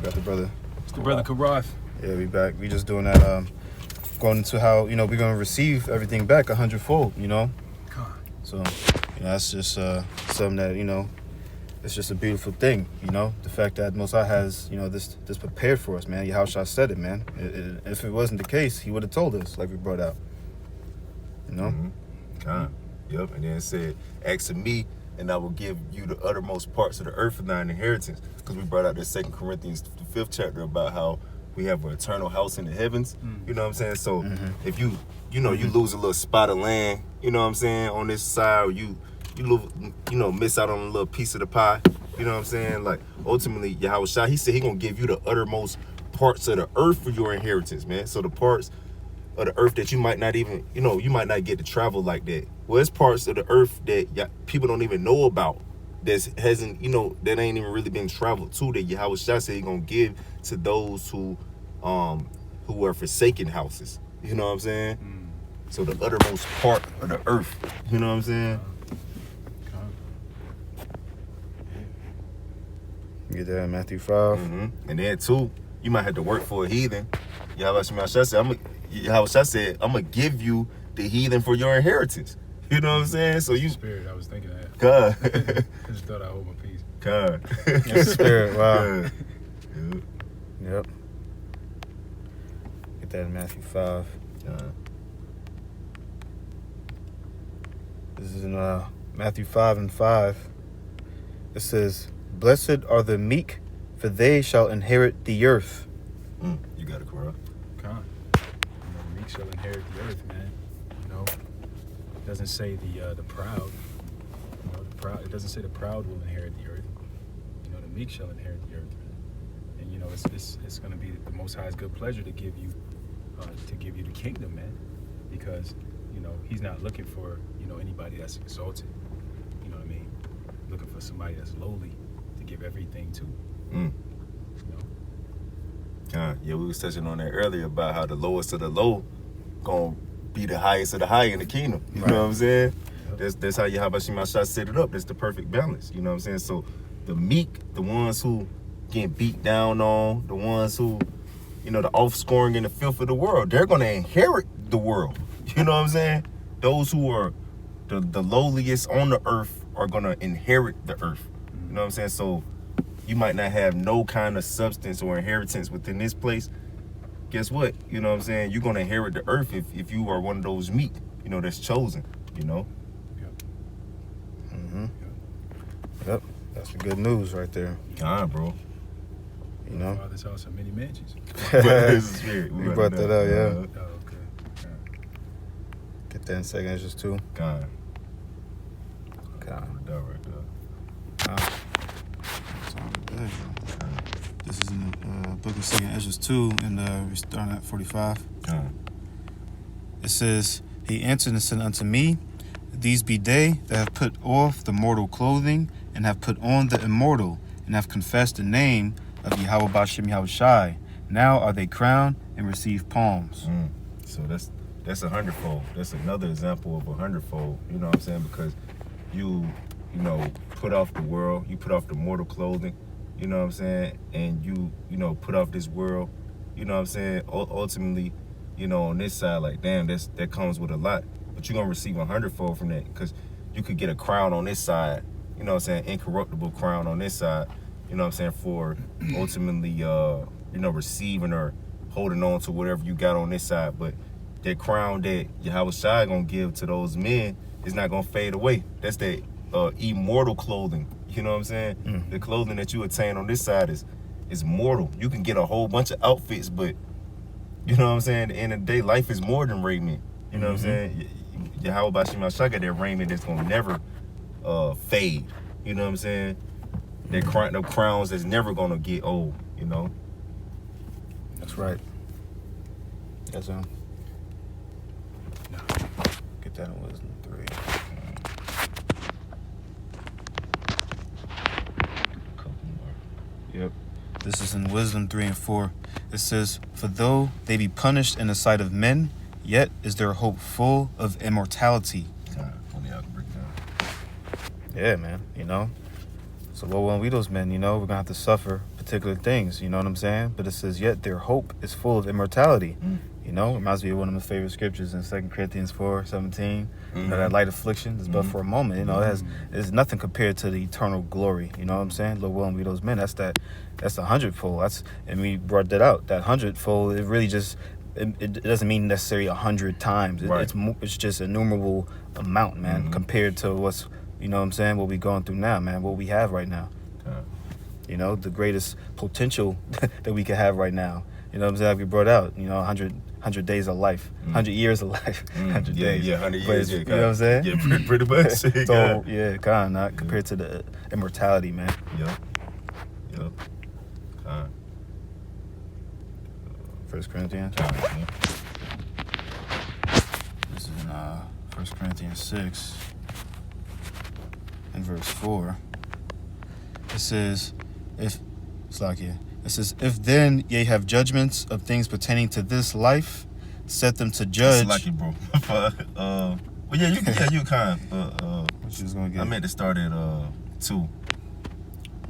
got the brother. It's the brother Karaf. Yeah, we back. We just doing that, going into how, we're going to receive everything back 100-fold, So, that's just something that, it's just a beautiful thing, the fact that Most High has, this prepared for us, man. Yahushua said it, man. If it wasn't the case, he would have told us, like we brought out, Yep, and then it said, ask of me, and I will give you the uttermost parts of the earth for thine inheritance. Because we brought out that 2 Corinthians, the 5th chapter, about how we have an eternal house in the heavens. You know what I'm saying? So if you lose a little spot of land, on this side, or you miss out on a little piece of the pie, you know what I'm saying? Like, ultimately, Yahweh Shai, he said he gonna give you the uttermost parts of the earth for your inheritance, man. So the parts of the earth that you might not even, you might not get to travel like that. Well, it's parts of the earth that people don't even know about, that ain't even really been traveled to, that Yahweh Shai said he gonna give to those who are forsaken houses. You know what I'm saying? So the uttermost part of the earth, you know what I'm saying? Get that in Matthew 5. And then too, you might have to work for a heathen. Yahweh Shai said, I'm gonna give you the heathen for your inheritance. You know what I'm saying? So you Spirit, I was thinking that. God. I just thought I hold my peace. God. Yes, Spirit, wow. God. Yep. Yep. Get that in Matthew 5. God. This is in Matthew 5:5. It says, "Blessed are the meek, for they shall inherit the earth." You got it, Corral. Con. The meek shall inherit the earth, man. You know, it doesn't say the proud. You know, the proud. It doesn't say the proud will inherit the earth. You know, the meek shall inherit the earth, man. And you know, it's going to be the Most High's good pleasure to give you the kingdom, man, because you know He's not looking for anybody that's exalted. You know what I mean? Looking for somebody that's lowly to give everything to. You know. Yeah, we was touching on that earlier about how the lowest of the low gonna be the highest of the high in the kingdom. You know what I'm saying? Yep. That's how Yahweh Shema Shah set it up. That's the perfect balance. You know what I'm saying? So the meek, the ones who getting beat down on, the ones who, the offscoring and the filth of the world, they're gonna inherit the world. You know what I'm saying? Those who are the lowliest on the earth are gonna inherit the earth. You know what I'm saying? So you might not have no kind of substance or inheritance within this place. Guess what? You know what I'm saying? You're gonna inherit the earth if you are one of those meek, that's chosen, Yep. Yep. That's the good news right there. God, bro. You know? Father's house have many mansions. His spirit. You brought that up, yeah. Oh, okay. Get that in 2 Ezra 2. God. God. That right there. This is in the book of 2 Ezra 2, and we're starting at 45. God. It says, "He answered and said unto me, These be they that have put off the mortal clothing, and have put on the immortal, and have confessed the name of Yahweh Bashem Yahweh Shai. Now are they crowned and receive palms." So that's a hundredfold. That's another example of a hundredfold. You know what I'm saying? Because you put off the world, you put off the mortal clothing, you know what I'm saying? And you put off this world, you know what I'm saying? Ultimately, on this side, like, damn, that comes with a lot. But you're going to receive a hundredfold from that, because you could get a crown on this side, you know what I'm saying? Incorruptible crown on this side, you know what I'm saying? For ultimately, receiving or holding on to whatever you got on this side. But that crown that Yahweh Shai going to give to those men is not going to fade away. That's that immortal clothing. You know what I'm saying? The clothing that you attain on this side is mortal. You can get a whole bunch of outfits, but you know what I'm saying? At the end of the day, life is more than raiment. You know what I'm saying? Yahweh Bashem Shah got that raiment that's gonna never fade. You know what I'm saying? The crowns that's never gonna get old. That's right. Yes, sir. Get that in Wisdom 3. Yep. This is in Wisdom 3 and 4. It says, "For though they be punished in the sight of men, yet is their hope full of immortality." Yeah, man. So Lord, when we those men, we're going to have to suffer particular things, you know what I'm saying? But it says, yet their hope is full of immortality. It reminds me of one of my favorite scriptures in 2 Corinthians 4:17. That light affliction is but for a moment. It's nothing compared to the eternal glory. You know what I'm saying? Lord willing, we those men. That's a hundredfold. And we brought that out. That hundredfold, it really just it doesn't mean necessarily 100 times. It's just an innumerable amount, man, compared to what's what we going through now, man. What we have right now. The greatest potential that we could have right now. You know what I'm saying? Like we brought out, 100 days of life, 100 years of life, 100 days. Yeah, 100 years. You know what I'm saying? Yeah, pretty much. So, not compared to the immortality, man. Yep. 1 Corinthians. This is in 1 Corinthians 6 and verse 4. It says, if then ye have judgments of things pertaining to this life, set them to judge. Lucky, bro. Well, yeah, you kind. What you was gonna get? I meant to start at 2.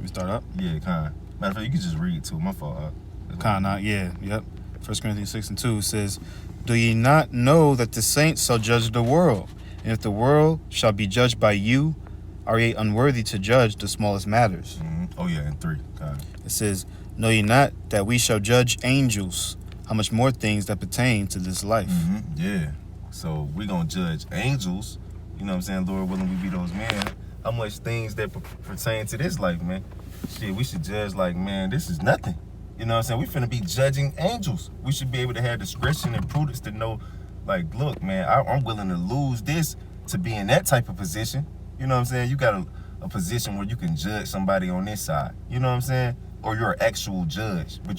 We start up. Yeah, kind. Matter of fact, you can just read 2. My fault. Yep. 1 Corinthians 6 and 2 says, "Do ye not know that the saints shall judge the world? And if the world shall be judged by you, are ye unworthy to judge the smallest matters? Oh yeah, and 3. God. It says, know ye not that we shall judge angels? How much more things that pertain to this life? Yeah. So we're going to judge angels. You know what I'm saying? Lord willing, we be those men. How much things that pertain to this life, man? Shit, we should judge like, man, this is nothing. You know what I'm saying? We finna be judging angels. We should be able to have discretion and prudence to know, like, look, man, I'm willing to lose this to be in that type of position. You know what I'm saying? You got a position where you can judge somebody on this side. You know what I'm saying? Or you're an actual judge. But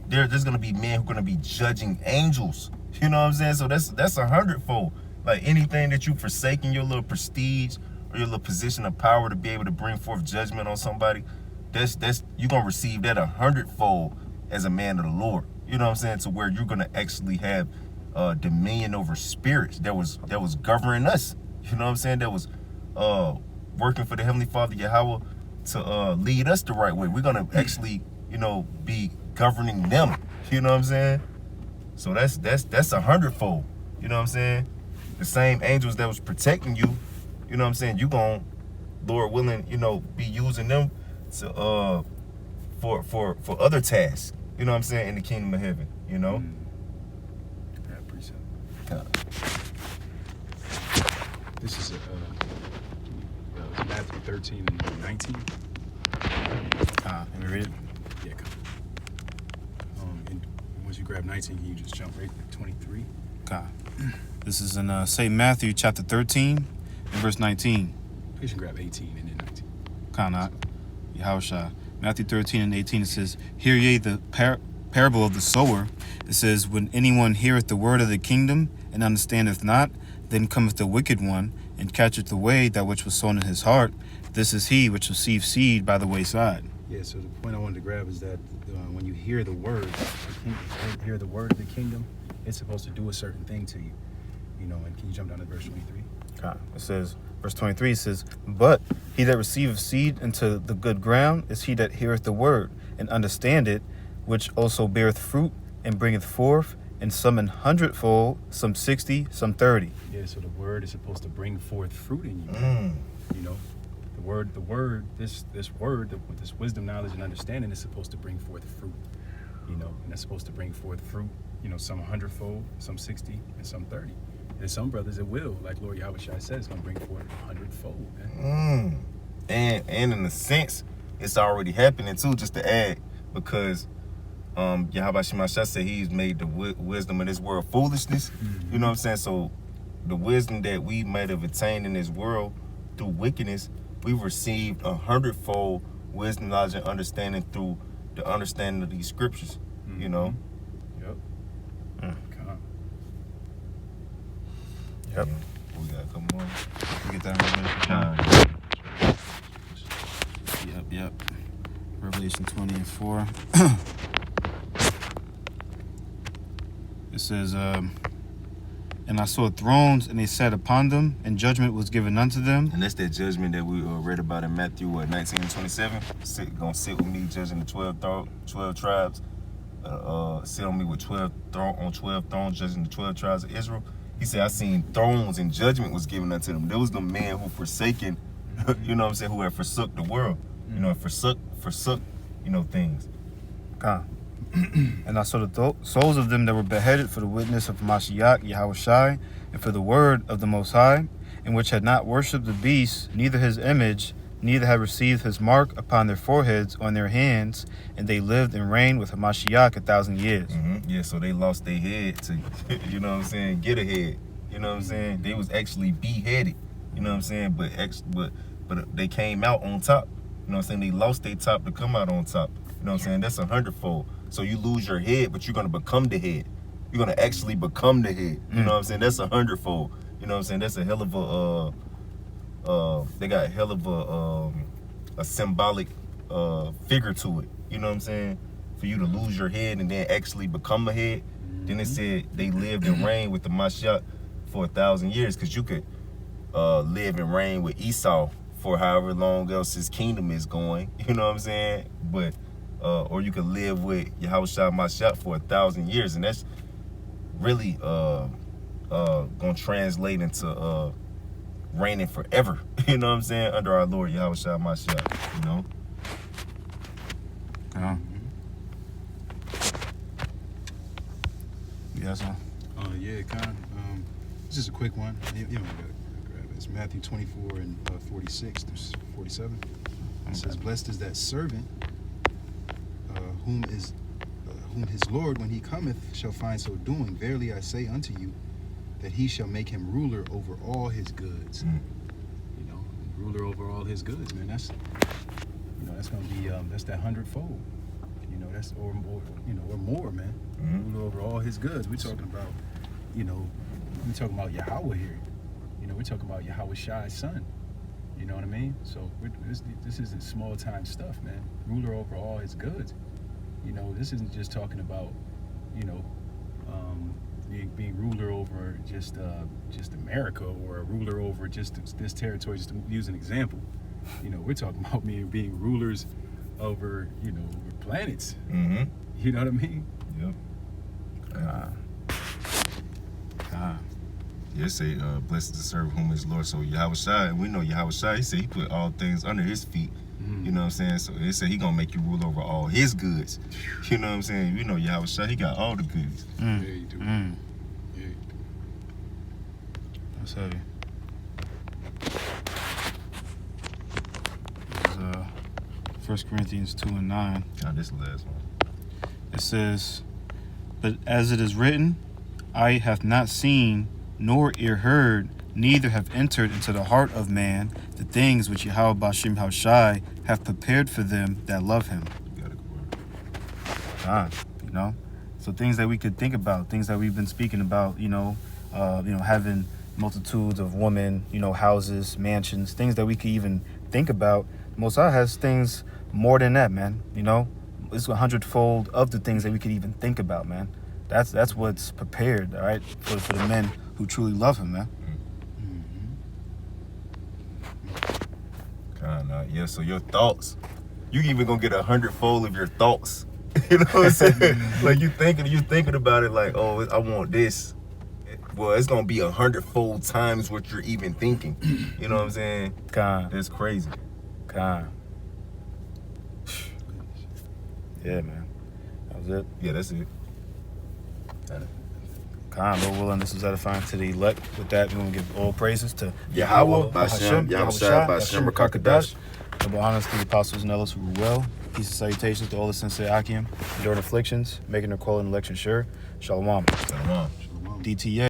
there's gonna be men who are gonna be judging angels. You know what I'm saying? So that's 100-fold. Like anything that you forsaking your little prestige or your little position of power to be able to bring forth judgment on somebody, that's you're gonna receive that 100-fold as a man of the Lord. You know what I'm saying? To where you're gonna actually have dominion over spirits that was governing us. You know what I'm saying? That was working for the Heavenly Father Yahweh to lead us the right way. We're gonna actually, be governing them. You know what I'm saying? So that's 100-fold. You know what I'm saying? The same angels that was protecting you, you know what I'm saying? You gon', Lord willing, be using them to for other tasks. You know what I'm saying? In the kingdom of heaven. You know. Yeah, appreciate it. Yeah. This is Matthew 13 and 19. Let me read it. Yeah, come on. And once you grab 19, you just jump right to 23. God. This is in St. Matthew chapter 13 and verse 19. You can grab 18 and then 19. Kanat, Yahushua. Matthew 13 and 18, it says, hear ye the parable of the sower. It says, when anyone heareth the word of the kingdom and understandeth not, then cometh the wicked one, and catcheth away that which was sown in his heart. This is he which received seed by the wayside. Yeah, so the point I wanted to grab is that when you hear the word, hear the word of the kingdom, it's supposed to do a certain thing to you. And can you jump down to verse 23? It says, verse 23, it says, but he that receiveth seed into the good ground is he that heareth the word, and understandeth, which also beareth fruit, and bringeth forth, and some 100-fold, some 60, some 30. Yeah, so the word is supposed to bring forth fruit in you. The word, this word, with this wisdom, knowledge, and understanding is supposed to bring forth fruit. And it's supposed to bring forth fruit, some 100-fold, some 60, and some 30. And some brothers it will, like Lord Yahweh Shai said, it's gonna bring forth 100-fold, man. And in a sense, it's already happening too, just to add, because Yahweh Shai said he's made the wisdom of this world foolishness. You know what I'm saying? So the wisdom that we might have attained in this world through wickedness, we've received 100-fold wisdom, knowledge, and understanding through the understanding of these scriptures. Yep. Yep. We got a couple more. You get that Revelation? Yep. Revelation 20 and 4. It says, and I saw thrones, and they sat upon them, and judgment was given unto them. And that's that judgment that we read about in Matthew 19 and 27. Gonna sit with me, judging the 12 tribes. Sit on me with 12 thrones, judging the 12 tribes of Israel. He said, I seen thrones and judgment was given unto them. There was the man who forsaken, you know what I'm saying, who had forsook the world. Forsook, things. And I saw the souls of them that were beheaded for the witness of Mashiach, Yahweh Shai, and for the word of the Most High, and which had not worshipped the beast, neither his image, neither had received his mark upon their foreheads, on their hands, and they lived and reigned with Mashiach 1,000 years. Yeah, so they lost their head to, you know what I'm saying, get ahead. You know what I'm saying? They was actually beheaded. You know what I'm saying? But they came out on top. You know what I'm saying? They lost their top to come out on top. You know what I'm saying? That's 100-fold. So you lose your head, but you're gonna become the head. You're gonna actually become the head. You know what I'm saying? That's 100-fold. You know what I'm saying? That's a hell of a they got hell of a symbolic figure to it. You know what I'm saying? For you to lose your head and then actually become a head. Then it said they lived and reigned with the Mashiach for 1,000 years, because you could live and reign with Esau for however long else his kingdom is going. You know what I'm saying? But or you could live with Yahushua Mashiach for 1,000 years, and that's really a gonna translate into reigning forever. You know what I'm saying? Under our Lord Yahweh Shai Mashiach. You know. Yes, sir. Yeah, Con. It's just a quick one. You don't gotta grab it. It's Matthew 24 and 46 through 47. It says, "Blessed is that servant whom his Lord, when he cometh, shall find so doing. Verily I say unto you, that he shall make him ruler over all his goods." You know, ruler over all his goods, man. That's gonna be that's that 100-fold. You know, that's or more, man. Ruler over all his goods. We're talking about, we're talking about Yahweh here. You know, we're talking about Yahweh Shai's son. You know what I mean? So this isn't small time stuff, man. Ruler over all his goods. You know, this isn't just talking about, being ruler over just America, or a ruler over just this territory. Just to use an example, we're talking about being rulers over, over planets. You know what I mean? Yep. Yeah, say, blessed is the servant whom is Lord. So Yahweh Shai, and we know Yahweh Shai, he said he put all things under his feet. You know what I'm saying? So it said he gonna make you rule over all his goods. You know what I'm saying? You know Yahweh Shai, he got all the goods. Yeah, you do. Yeah, you do. That's heavy. This is 1 Corinthians 2 and 9. God, this last one. It says, "But as it is written, eye hath not seen, nor ear heard, neither have entered into the heart of man the things which Yahweh Bashim Hashai hath prepared for them that love him." You got it, You know, so things that we could think about, things that we've been speaking about, having multitudes of women, houses, mansions, things that we could even think about. Most High has things more than that, man. It's 100-fold of the things that we could even think about, man. That's what's prepared, all right, for the men who truly love him, man. Yeah, so your thoughts, you even gonna get 100-fold of your thoughts. You know what I'm saying? Like you thinking about it like, oh, I want this. Well, it's gonna be 100-fold times what you're even thinking. You know what I'm saying? That's crazy. Yeah, man. That was it. Yeah, that's it. Lord willing, this is edifying to the elect. With that, we're going to give all praises to Yahweh, Bashem, Yahweh Shai, Bashem, Rakakadash. Double honors to the apostles and elders who rule well. Peace and salutations to all the sensei Akim, enduring afflictions, making their call and election sure. Shalom. Shalom. DTA.